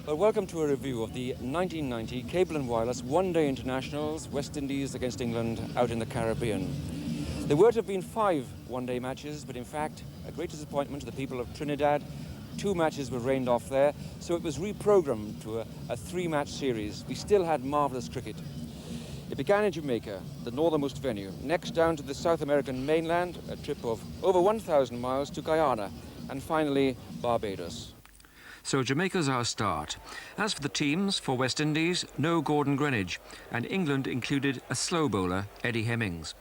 Well, welcome to a review of the 1990 Cable and Wireless One-Day Internationals, West Indies against England out in the Caribbean. There were to have been 5 one-day matches, but in fact, a great disappointment to the people of Trinidad. 2 matches were rained off there, so it was reprogrammed to a 3-match series. We still had marvellous cricket. It began in Jamaica, the northernmost venue, next down to the South American mainland, a trip of over 1,000 miles to Guyana, and finally Barbados. So Jamaica's our start. As for the teams, for West Indies, no Gordon Greenidge, and England included a slow bowler, Eddie Hemmings.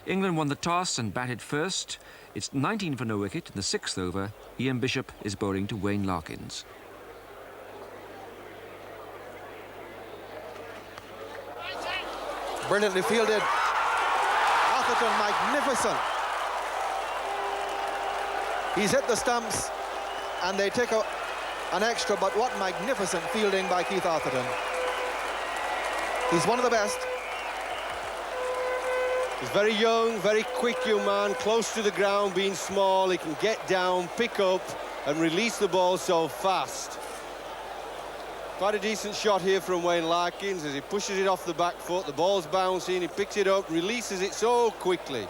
England won the toss and batted first. It's 19 for no wicket in the 6th over. Ian Bishop is bowling to Wayne Larkins. Brilliantly fielded. Atherton, magnificent. He's hit the stumps and they take an extra, but what magnificent fielding by Keith Atherton. He's one of the best. He's very young, very quick young man, close to the ground, being small. He can get down, pick up and release the ball so fast. Quite a decent shot here from Wayne Larkins as he pushes it off the back foot. The ball's bouncing, he picks it up, releases it so quickly.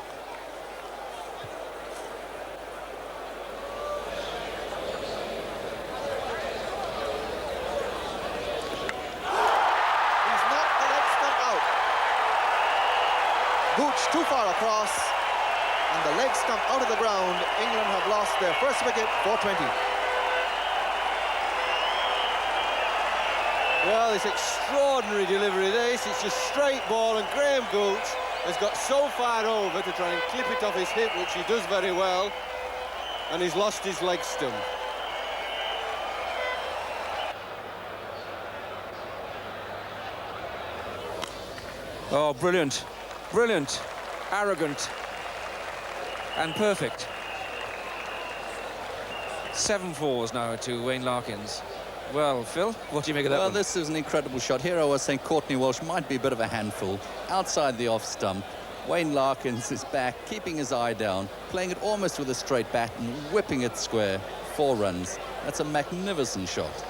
He's knocked the leg stump out. Gooch too far across, and the leg stump out of the ground. England have lost their first wicket, 420. Well, it's extraordinary delivery, this. It's just straight ball, and Graham Gooch has got so far over to try and clip it off his hip, which he does very well, and he's lost his leg stump. Oh, brilliant, brilliant, arrogant, and perfect. 7 fours now to Wayne Larkins. Well, Phil, what do you make of that one? This is an incredible shot. Here I was saying Courtney Walsh might be a bit of a handful. Outside the off stump, Wayne Larkins is back, keeping his eye down, playing it almost with a straight bat and whipping it square. 4 runs. That's a magnificent shot.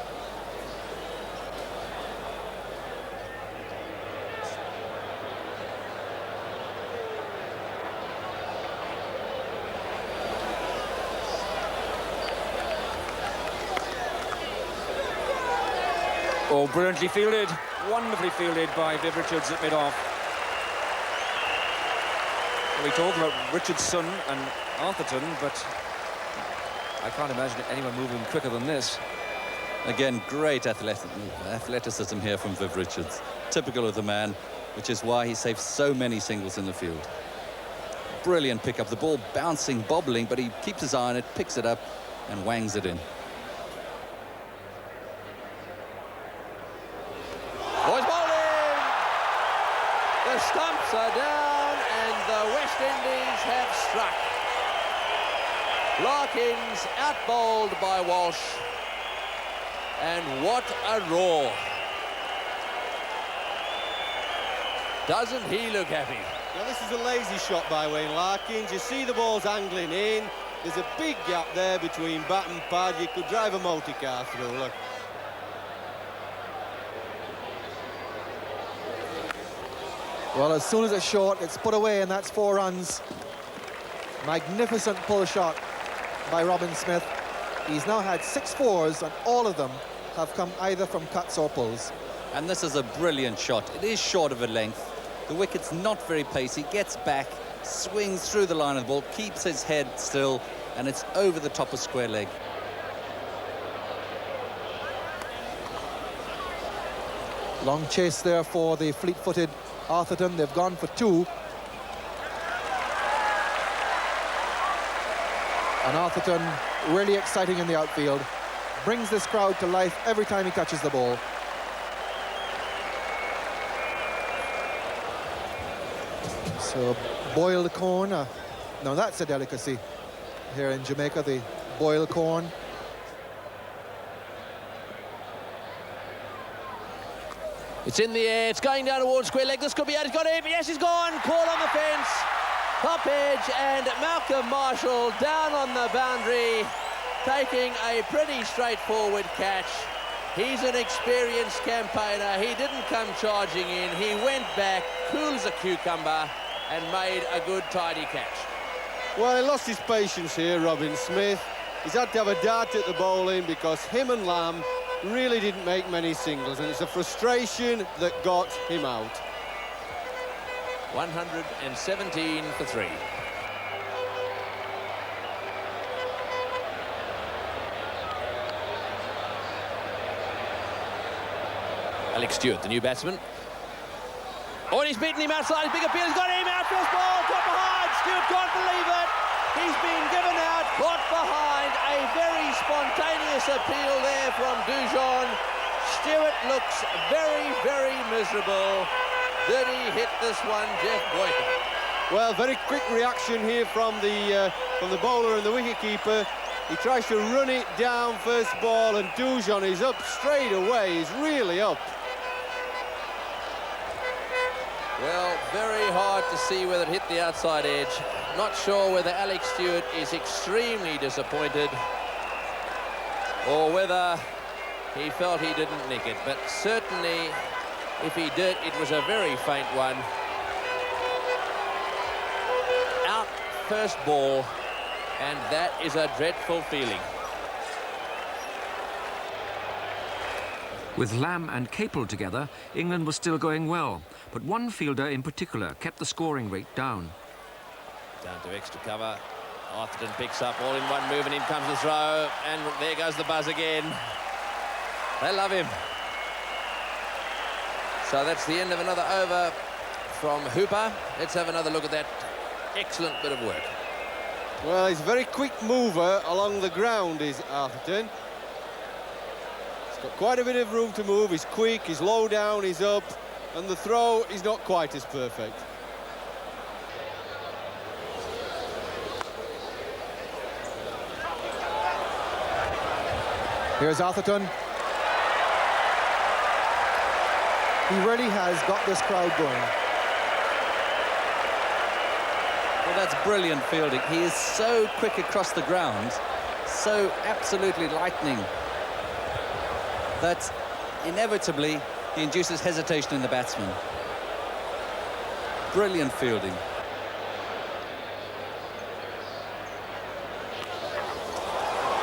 Oh, brilliantly fielded, wonderfully fielded by Viv Richards at mid-off. Well, we talk about Richardson and Atherton, but I can't imagine anyone moving quicker than this. Again, great athleticism here from Viv Richards. Typical of the man, which is why he saves so many singles in the field. Brilliant pickup, the ball bouncing, bobbling, but he keeps his eye on it, picks it up and wangs it in. Boys bowling! The stumps are down and the West Indies have struck. Larkins out-bowled by Walsh. And what a roar. Doesn't he look happy? Now, this is a lazy shot by Wayne Larkins. You see the ball's angling in. There's a big gap there between bat and pad. You could drive a multi-car through, look. Well, as soon as it's short, it's put away, and that's 4 runs. Magnificent pull shot by Robin Smith. He's now had 6 fours, and all of them have come either from cuts or pulls. And this is a brilliant shot. It is short of a length. The wicket's not very pacey, gets back, swings through the line of the ball, keeps his head still, and it's over the top of square leg. Long chase there for the fleet-footed Atherton. They've gone for 2. And Atherton really exciting in the outfield. Brings this crowd to life every time he touches the ball. So boiled corn. Now that's a delicacy here in Jamaica, the boiled corn. It's in the air, it's going down towards square leg. This could be out, it's got him. Yes, he's gone. Call on the fence. Top edge, and Malcolm Marshall down on the boundary, taking a pretty straightforward catch. He's an experienced campaigner. He didn't come charging in. He went back, cool as a cucumber, and made a good, tidy catch. Well, he lost his patience here, Robin Smith. He's had to have a dart at the bowling because him and Lamb really didn't make many singles, and it's a frustration that got him out. 117 for 3. Alex Stewart, the new batsman. Oh, and he's beaten him outside his big appeal. He's got him out, first ball, caught behind. Stewart can't believe it. He's been given out, caught behind. A very spontaneous appeal there from Dujon. Stewart looks very, very miserable. Did he hit this one, Jeff Boyka? Well, very quick reaction here from the bowler and the wicketkeeper. He tries to run it down first ball, and Dujon is up straight away. He's really up. Well, very hard to see whether it hit the outside edge. Not sure whether Alex Stewart is extremely disappointed or whether he felt he didn't nick it. But certainly, if he did, it was a very faint one. Out first ball, and that is a dreadful feeling. With Lamb and Capel together, England was still going well, but one fielder in particular kept the scoring rate down. Down to extra cover. Arthurton picks up all in one move, and in comes the throw, and there goes the buzz again. They love him. So that's the end of another over from Hooper. Let's have another look at that excellent bit of work. Well, he's a very quick mover along the ground, is Arthurton. He's got quite a bit of room to move. He's quick, he's low down, he's up, and the throw is not quite as perfect. Here's Atherton. He really has got this crowd going. Well, that's brilliant fielding. He is so quick across the ground, so absolutely lightning, that inevitably he induces hesitation in the batsman. Brilliant fielding.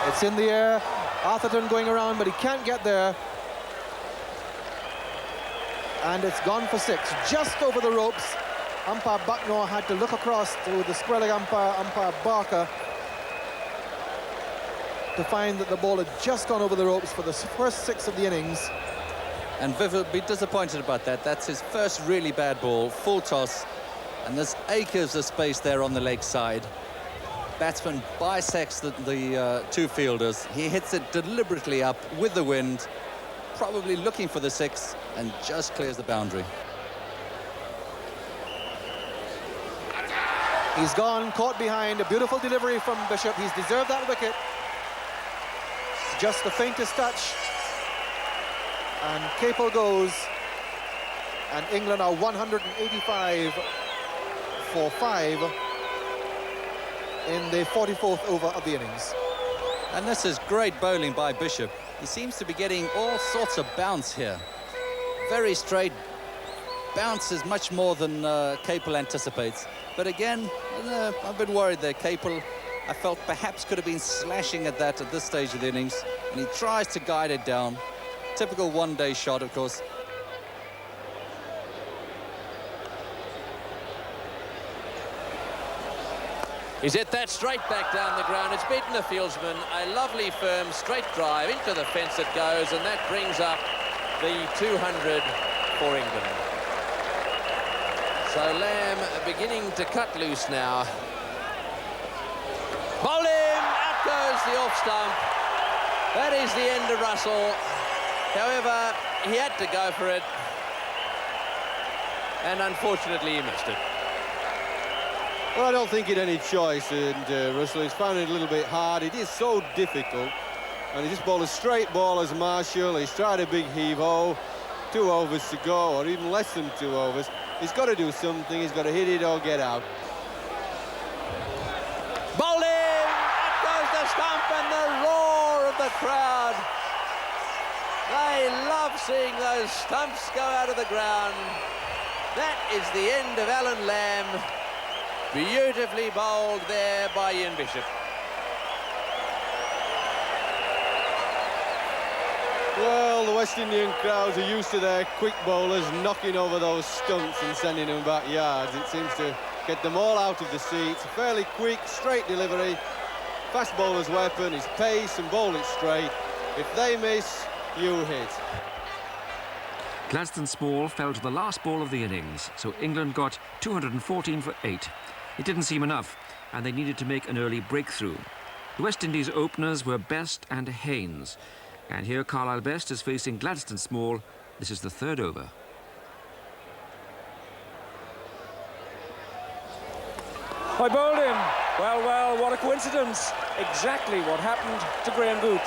It's in the air. Atherton going around, but he can't get there. And it's gone for 6, just over the ropes. Umpire Bucknor had to look across to the square-leg umpire, Umpire Barker, to find that the ball had just gone over the ropes for the first 6 of the innings. And Viv will be disappointed about that. That's his first really bad ball, full toss, and there's acres of space there on the leg side. Batsman bisects the two fielders. He hits it deliberately up with the wind, probably looking for the 6, and just clears the boundary. He's gone, caught behind. A beautiful delivery from Bishop. He's deserved that wicket. Just the faintest touch. And Capel goes. And England are 185 for 5 in the 44th over of the innings. And this is great bowling by Bishop. He seems to be getting all sorts of bounce here. Very straight. Bounces much more than Capel anticipates. But again, I'm a bit worried there. Capel, I felt perhaps could have been slashing at that at this stage of the innings. And he tries to guide it down. Typical one-day shot, of course. He's hit that straight back down the ground. It's beaten the fieldsman. A lovely, firm, straight drive into the fence it goes, and that brings up the 200 for England. So Lamb beginning to cut loose now. Bowl him! Out goes the off stump. That is the end of Russell. However, he had to go for it, and unfortunately he missed it. Well, I don't think he had any choice, and Russell has found it a little bit hard. It is so difficult, and he just bowled a straight ball as Marshall. He's tried a big heave-ho, 2 overs to go, or even less than 2 overs. He's got to do something. He's got to hit it or get out. Bowled him! Up goes the stump, and the roar of the crowd. I love seeing those stumps go out of the ground. That is the end of Alan Lamb. Beautifully bowled there by Ian Bishop. Well, the West Indian crowds are used to their quick bowlers knocking over those stumps and sending them back yards. It seems to get them all out of the seats. A fairly quick, straight delivery. Fast bowler's weapon is pace and bowl it straight. If they miss, you hit. Gladstone Small fell to the last ball of the innings, so England got 214 for 8. It didn't seem enough, and they needed to make an early breakthrough. The West Indies openers were Best and Haynes. And here Carlisle Best is facing Gladstone Small. This is the third over. I bowled him. Well, what a coincidence. Exactly what happened to Graham Gooch.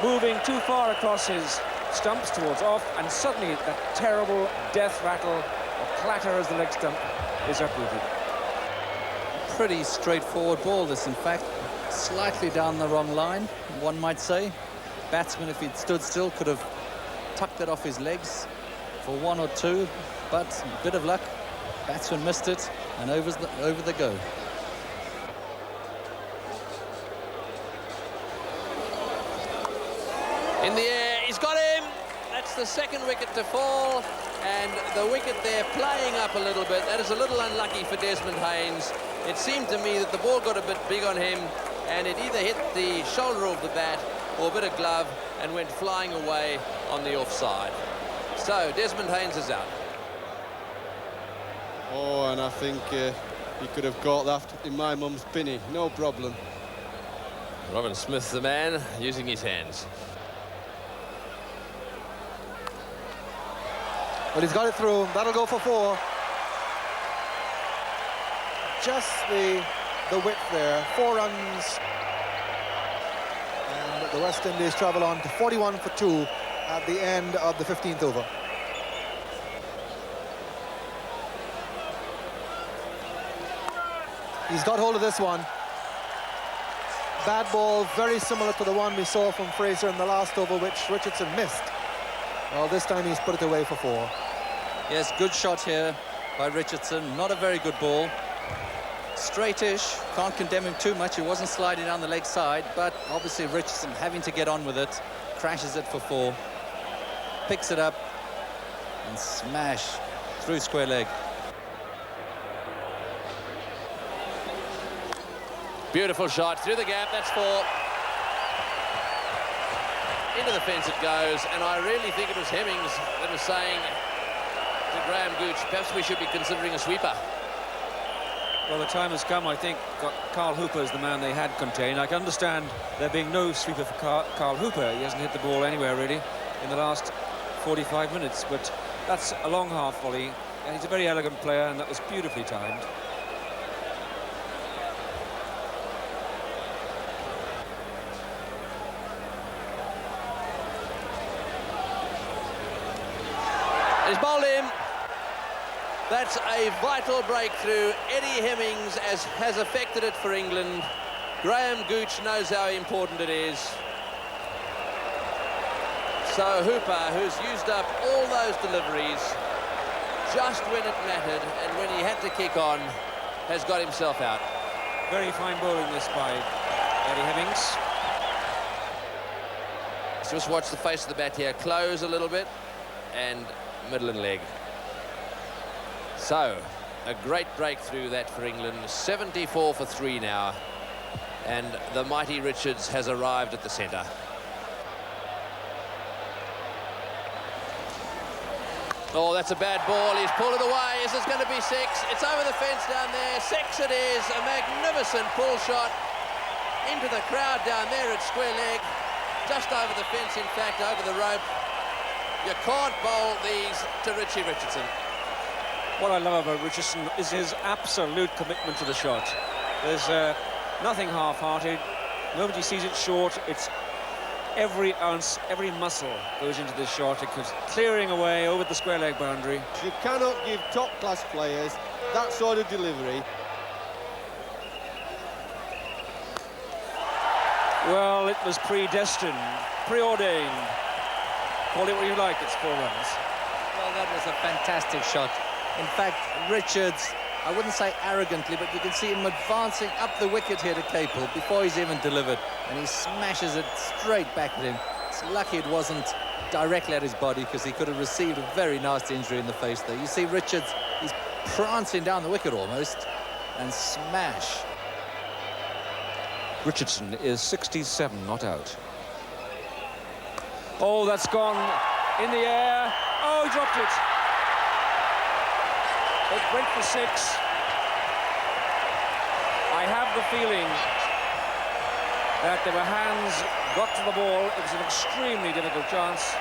Moving too far across his stumps towards off, and suddenly that terrible death rattle or clatter as the leg stump is uprooted. Pretty straightforward ball, this, in fact. Slightly down the wrong line, one might say. Batsman, if he'd stood still, could have tucked it off his legs for 1 or 2, but a bit of luck. Batsman missed it, and over the go. In the air, he's got him. That's the second wicket to fall, and the wicket there playing up a little bit. That is a little unlucky for Desmond Haynes. It seemed to me that the ball got a bit big on him, and it either hit the shoulder of the bat or a bit of glove and went flying away on the offside. So Desmond Haynes is out. Oh, and I think he could have caught that in my mum's pinny, no problem. Robin Smith, the man, using his hands. But he's got it through. That'll go for 4. Just the width there. 4 runs. And the West Indies travel on to 41 for 2 at the end of the 15th over. He's got hold of this one. Bad ball, very similar to the one we saw from Fraser in the last over, which Richardson missed. Well, this time he's put it away for 4. Yes, good shot here by Richardson. Not a very good ball. Straightish, can't condemn him too much. He wasn't sliding down the leg side, but obviously Richardson having to get on with it. Crashes it for 4. Picks it up and smash through square leg. Beautiful shot through the gap. That's 4. Into the fence it goes, and I really think it was Hemmings that was saying to Graham Gooch, perhaps we should be considering a sweeper. Well, the time has come, I think. Carl Hooper is the man they had contained. I can understand there being no sweeper for Carl Hooper. He hasn't hit the ball anywhere, really, in the last 45 minutes. But that's a long half volley, and he's a very elegant player, and that was beautifully timed. He's bowled him. That's a vital breakthrough. Eddie Hemmings has affected it for England. Graham Gooch knows how important it is. So Hooper, who's used up all those deliveries just when it mattered and when he had to kick on, has got himself out. Very fine bowling this by Eddie Hemmings. Just watch the face of the bat here. Close a little bit and middle and leg. So, a great breakthrough that for England. 74 for 3 now. And the mighty Richards has arrived at the centre. Oh, that's a bad ball. He's pulled it away. Is this going to be 6? It's over the fence down there. 6 it is. A magnificent pull shot into the crowd down there at square leg. Just over the fence, in fact, over the rope. You can't bowl these to Richie Richardson. What I love about Richardson is his absolute commitment to the shot. There's nothing half-hearted. Nobody sees it short. It's every ounce, every muscle goes into this shot. It goes clearing away over the square leg boundary. You cannot give top-class players that sort of delivery. Well, it was predestined, preordained. Call it what you like, it's 4 runs. Well, that was a fantastic shot. In fact, Richards, I wouldn't say arrogantly, but you can see him advancing up the wicket here to Capel before he's even delivered, and he smashes it straight back at him. It's lucky it wasn't directly at his body, because he could have received a very nasty injury in the face there. You see Richards, he's prancing down the wicket almost, and smash. Richardson is 67 not out. Oh, that's gone in the air. Oh, he dropped it. It went for 6. I have the feeling that there were hands got to the ball. It was an extremely difficult chance.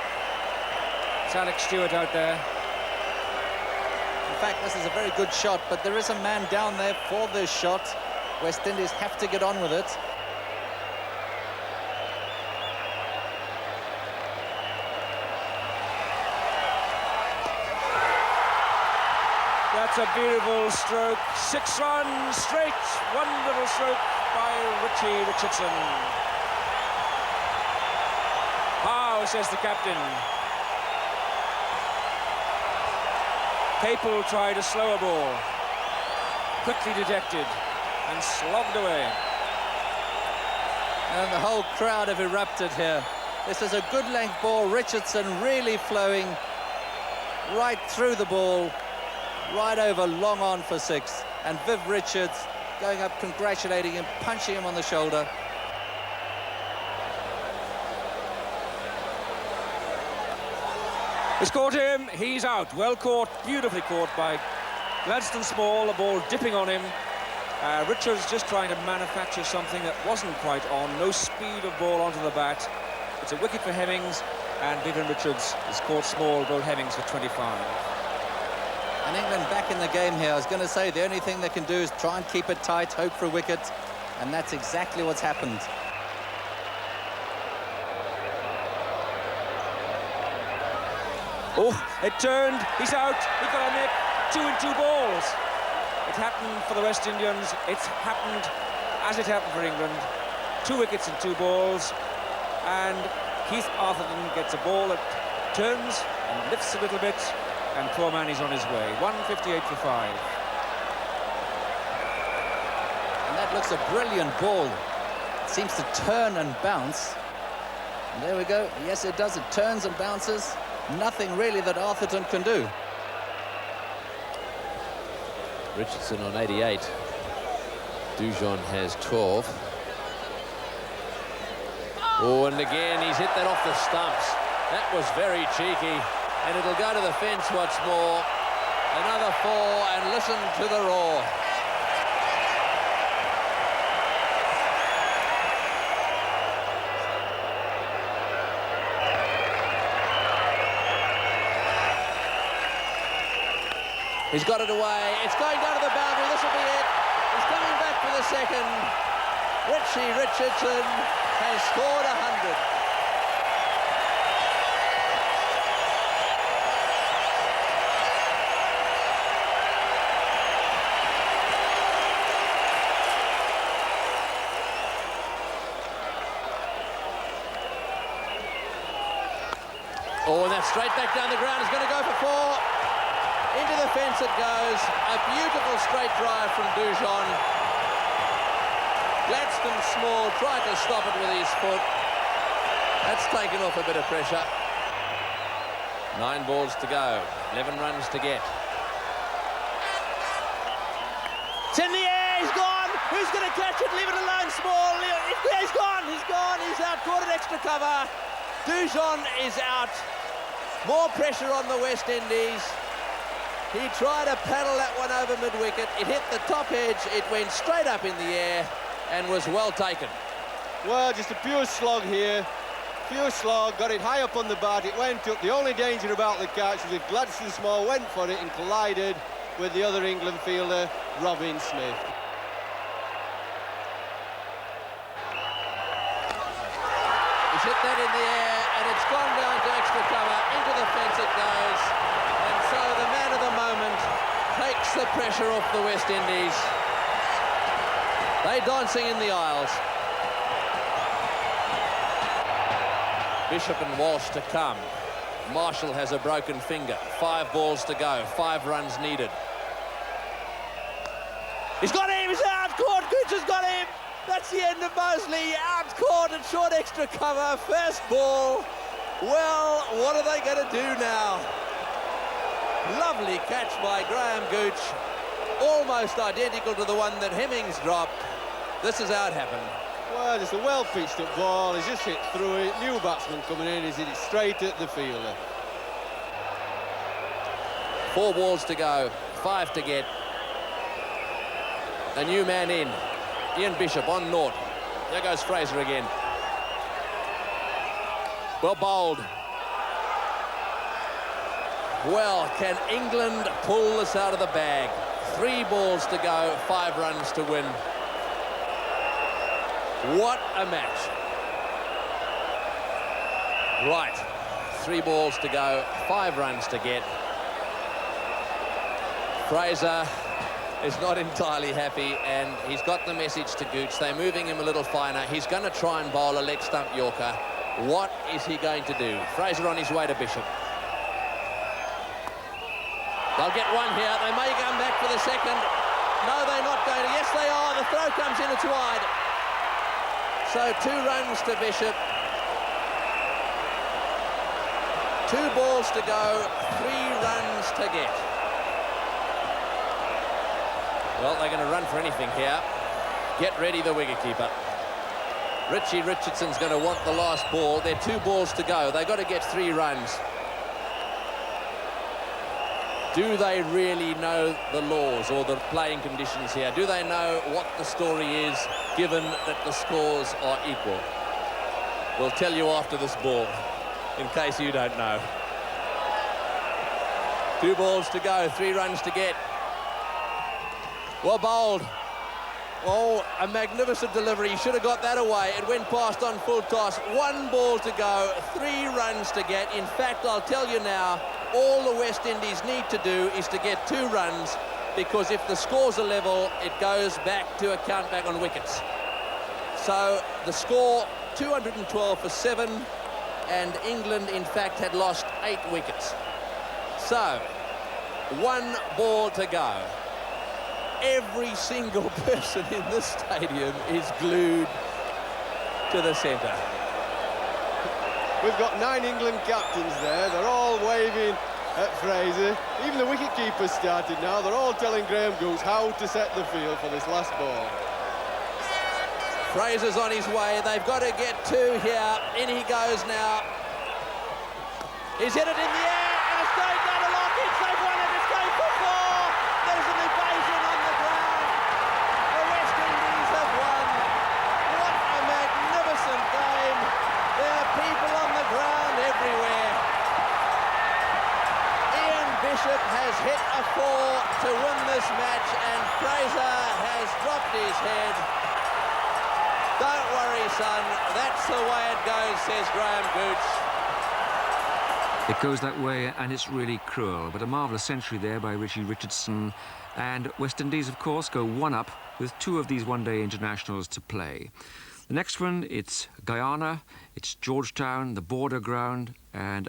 It's Alex Stewart out there. In fact, this is a very good shot, but there is a man down there for this shot. West Indies have to get on with it. That's a beautiful stroke. 6 runs straight. Wonderful stroke by Richardson. How, says the captain. Capel tried a slower ball. Quickly detected and slogged away. And the whole crowd have erupted here. This is a good length ball. Richardson really flowing right through the ball, right over, long on for 6. And Viv Richards going up, congratulating him, punching him on the shoulder. It's caught him, he's out. Well caught, beautifully caught by Gladstone Small, the ball dipping on him. Richards just trying to manufacture something that wasn't quite on. No speed of ball onto the bat. It's a wicket for Hemmings, and Vivian Richards has caught Small, bowled Hemmings for 25. And England back in the game here. I was going to say the only thing they can do is try and keep it tight, hope for a wicket, and that's exactly what's happened. Oh, it turned, he's out, he got a nip, 2 in 2 balls. It happened for the West Indians, it's happened as it happened for England. 2 wickets and 2 balls, and Keith Arthurton gets a ball that turns and lifts a little bit, and poor man is on his way. 158 for 5. And that looks a brilliant ball. It seems to turn and bounce. And there we go. Yes, it does. It turns and bounces. Nothing really that Arthurton can do. Richardson on 88. Dujon has 12. Oh, and again, he's hit that off the stumps. That was very cheeky. And it'll go to the fence once more. Another 4, and listen to the roar. He's got it away. It's going down to the boundary. This will be it. He's coming back for the second. Richie Richardson has scored 100. Oh, and that's straight back down the ground. He's going to go for 4. Into the fence it goes. A beautiful straight drive from Dujon. Gladstone Small tried to stop it with his foot. That's taken off a bit of pressure. 9 balls to go. 11 runs to get. It's in the air. He's gone. Who's going to catch it? Leave it alone, Small. He's gone. He's gone. He's out. Caught an extra cover. Dujon is out. More pressure on the West Indies. He tried to paddle that one over mid-wicket. It hit the top edge. It went straight up in the air and was well taken. Well, just a pure slog here. Pure slog. Got it high up on the bat. It went up. The only danger about the catch was if Gladstone Small went for it and collided with the other England fielder, Robin Smith. He's hit that in the air, and it's gone down to extra cover. Into the fence it goes. And so the man of the moment takes the pressure off the West Indies. They're dancing in the aisles. Bishop and Walsh to come. Marshall has a broken finger. 5 balls to go. 5 runs needed. He's got him. He's out. Caught. Gooch has got him. That's the end of Mosley. Out caught at short extra cover. First ball. Well, what are they going to do now? Lovely catch by Graham Gooch. Almost identical to the one that Hemmings dropped. This is how it happened. Well, just a well-pitched up ball. He's just hit through it. New batsman coming in. He's hit it straight at the fielder. 4 balls to go. 5 to get. A new man in. Ian Bishop on naught. There goes Fraser again. Well bowled. Well, can England pull this out of the bag? 3 balls to go, 5 runs to win. What a match. Right, 3 balls to go, 5 runs to get. Fraser is not entirely happy, and he's got the message to Gooch. They're moving him a little finer. He's going to try and bowl a leg stump Yorker. What is he going to do? Fraser on his way to Bishop. They'll get 1 here. They may come back for the second. No, they're not going to. Yes, they are. The throw comes in. It's wide. So 2 runs to Bishop. 2 balls to go. 3 runs to get. Well, they're going to run for anything here. Get ready, the wicketkeeper. Richie Richardson's going to want the last ball. They're 2 balls to go. They've got to get 3 runs. Do they really know the laws or the playing conditions here? Do they know what the story is, given that the scores are equal? We'll tell you after this ball, in case you don't know. 2 balls to go, 3 runs to get. Well bowled. Oh, a magnificent delivery. He should have got that away. It went past on full toss. 1 ball to go, 3 runs to get. In fact, I'll tell you now, all the West Indies need to do is to get 2 runs, because if the scores are level, it goes back to a count back on wickets. So the score, 212 for 7, and England, in fact, had lost 8 wickets. So, 1 ball to go. Every single person in this stadium is glued to the centre. We've got 9 England captains there. They're all waving at Fraser. Even the wicketkeeper's started now. They're all telling Graham Gooch how to set the field for this last ball. Fraser's on his way. They've got to get 2 here. In he goes now. He's hit it in the air, and it's going down a long pitch. They've won it. It's going for 4. There's an invasion on the ground. The West Indies have won. What a magnificent game. There are people on the ground everywhere. Ian Bishop has hit a 4 to win this match, and Fraser has dropped his head. Don't worry, son. That's the way it goes, says Graham Gooch. It goes that way, and it's really cruel. But a marvellous century there by Richie Richardson. And West Indies, of course, go 1 up with 2 of these one-day internationals to play. The next one, it's Guyana, it's Georgetown, the border ground, and